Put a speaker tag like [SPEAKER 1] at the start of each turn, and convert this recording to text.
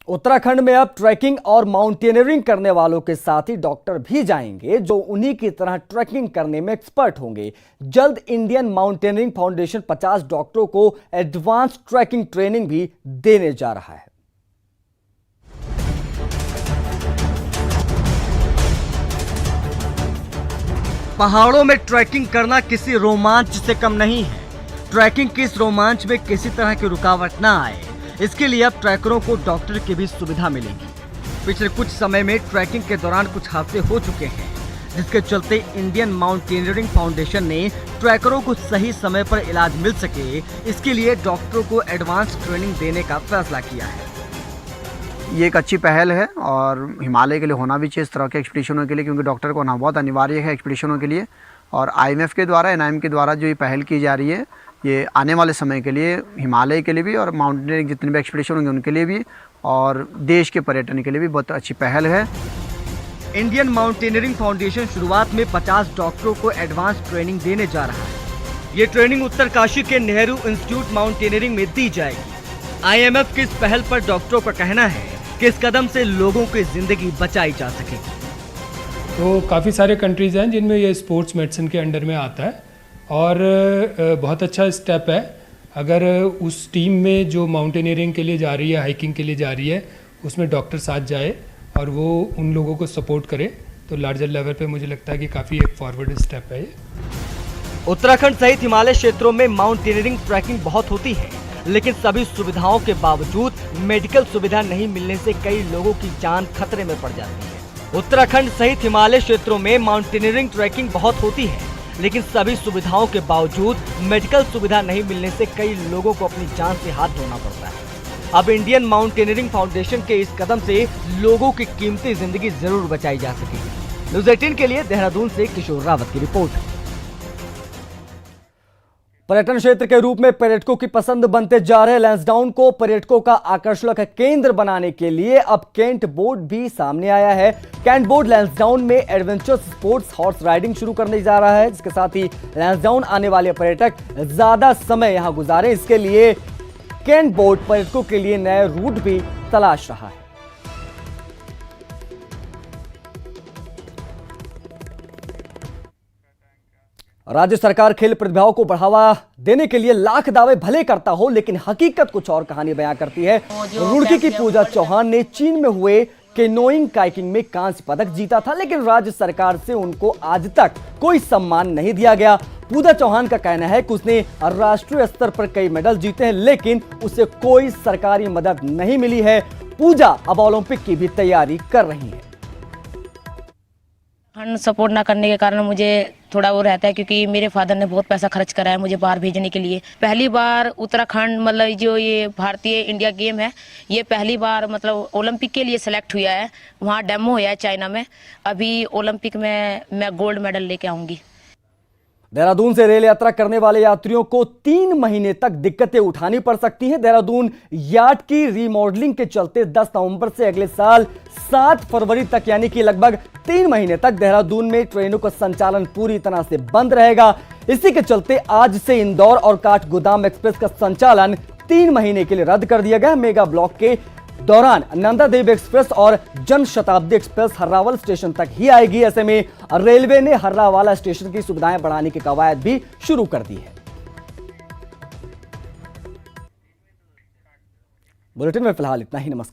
[SPEAKER 1] उत्तराखंड में अब ट्रैकिंग और माउंटेनियरिंग करने वालों के साथ ही डॉक्टर भी जाएंगे जो उन्हीं की तरह ट्रैकिंग करने में एक्सपर्ट होंगे। जल्द इंडियन माउंटेनियरिंग फाउंडेशन 50 डॉक्टरों को एडवांस ट्रैकिंग ट्रेनिंग भी देने जा रहा है। पहाड़ों में ट्रैकिंग करना किसी रोमांच से कम नहीं है। ट्रैकिंग के इस रोमांच में किसी तरह की रुकावट ना आए, इसके लिए अब ट्रैकरों को डॉक्टर की भी सुविधा मिलेगी। पिछले कुछ समय में ट्रैकिंग के दौरान कुछ हादसे हो चुके हैं, जिसके चलते इंडियन माउंटेनियरिंग फाउंडेशन ने ट्रैकरों को सही समय पर इलाज मिल सके, इसके लिए डॉक्टरों को एडवांस ट्रेनिंग देने का फैसला किया है।
[SPEAKER 2] ये एक अच्छी पहल है और हिमालय के लिए होना भी चाहिए इस तरह के एक्सपीडिशनों के लिए, क्योंकि डॉक्टर को होना बहुत अनिवार्य है एक्सपीडिशनों के लिए। और IMF के द्वारा, NIM के द्वारा जो ये पहल की जा रही है, ये आने वाले समय के लिए हिमालय के लिए भी और माउंटेनियरिंग जितने भी एक्सपीडिशन होंगे उनके लिए भी और देश के पर्यटन के लिए भी बहुत अच्छी पहल है।
[SPEAKER 1] इंडियन माउंटेनियरिंग फाउंडेशन शुरुआत में 50 डॉक्टरों को एडवांस ट्रेनिंग देने जा रहा है। ये ट्रेनिंग उत्तरकाशी के नेहरू इंस्टीट्यूट माउंटेनियरिंग में दी जाएगी। IMF की इस पहल पर डॉक्टरों का कहना है कि इस कदम से लोगों की जिंदगी बचाई जा सकेगी।
[SPEAKER 3] तो काफ़ी सारे कंट्रीज़ हैं जिनमें ये स्पोर्ट्स मेडिसिन के अंडर में आता है और बहुत अच्छा स्टेप है। अगर उस टीम में जो माउंटेनियरिंग के लिए जा रही है, हाइकिंग के लिए जा रही है, उसमें डॉक्टर साथ जाए और वो उन लोगों को सपोर्ट करे, तो लार्जर लेवल पे मुझे लगता है कि काफ़ी एक फॉरवर्ड स्टेप है ये।
[SPEAKER 1] उत्तराखंड सहित हिमालय क्षेत्रों में माउंटेनियरिंग ट्रैकिंग बहुत होती है, लेकिन सभी सुविधाओं के बावजूद मेडिकल सुविधा नहीं मिलने से कई लोगों की जान खतरे में पड़ जाती है। उत्तराखंड सहित हिमालय क्षेत्रों में माउंटेनियरिंग ट्रैकिंग बहुत होती है, लेकिन सभी सुविधाओं के बावजूद मेडिकल सुविधा नहीं मिलने से कई लोगों को अपनी जान से हाथ धोना पड़ता है। अब इंडियन माउंटेनियरिंग फाउंडेशन के इस कदम से लोगों की कीमती जिंदगी जरूर बचाई जा सकेगी। न्यूज़ 18 के लिए देहरादून से किशोर रावत की रिपोर्ट। पर्यटन क्षेत्र के रूप में पर्यटकों की पसंद बनते जा रहे लैंसडाउन को पर्यटकों का आकर्षण का केंद्र बनाने के लिए अब केंट बोर्ड भी सामने आया है। केंट बोर्ड लैंसडाउन में एडवेंचर स्पोर्ट्स हॉर्स राइडिंग शुरू करने जा रहा है, जिसके साथ ही लैंसडाउन आने वाले पर्यटक ज्यादा समय यहां गुजारें, इसके लिए केंट बोर्ड पर्यटकों के लिए नए रूट भी तलाश रहा है। राज्य सरकार खेल प्रतिभाओं को बढ़ावा देने के लिए लाख दावे भले करता हो, लेकिन हकीकत कुछ और कहानी बयां करती है। रुड़की की पूजा चौहान ने चीन में हुए केनोइंग काइकिंग में कांस्य पदक जीता था, लेकिन राज्य सरकार से उनको आज तक कोई सम्मान नहीं दिया गया। पूजा चौहान का कहना है कि उसने राष्ट्रीय स्तर पर कई मेडल जीते हैं, लेकिन उसे कोई सरकारी मदद नहीं मिली है। पूजा अब ओलंपिक की भी तैयारी कर रही है।
[SPEAKER 4] फंड सपोर्ट ना करने के कारण मुझे थोड़ा वो रहता है, क्योंकि मेरे फादर ने बहुत पैसा खर्च करा है मुझे बाहर भेजने के लिए। पहली बार उत्तराखंड मतलब जो ये भारतीय इंडिया गेम है, ये पहली बार मतलब ओलंपिक के लिए सेलेक्ट हुआ है। वहाँ डेमो हुआ है चाइना में, अभी ओलंपिक में मैं गोल्ड मेडल लेके आऊंगी।
[SPEAKER 1] देहरादून से रेल यात्रा करने वाले यात्रियों को 3 महीने तक दिक्कतें उठानी पड़ सकती हैं। देहरादून यार्ड की रीमॉडलिंग के चलते 10 नवंबर से अगले साल 7 फरवरी तक, यानी कि लगभग 3 महीने तक देहरादून में ट्रेनों का संचालन पूरी तरह से बंद रहेगा। इसी के चलते आज से इंदौर और काठगोदाम एक्सप्रेस का संचालन 3 महीने के लिए रद्द कर दिया गया। मेगा ब्लॉक के दौरान नंदा देवी एक्सप्रेस और जन शताब्दी एक्सप्रेस हर्रावल स्टेशन तक ही आएगी। ऐसे में रेलवे ने हर्रावाला स्टेशन की सुविधाएं बढ़ाने की कवायद भी शुरू कर दी है। बुलेटिन में फिलहाल इतना ही। नमस्कार।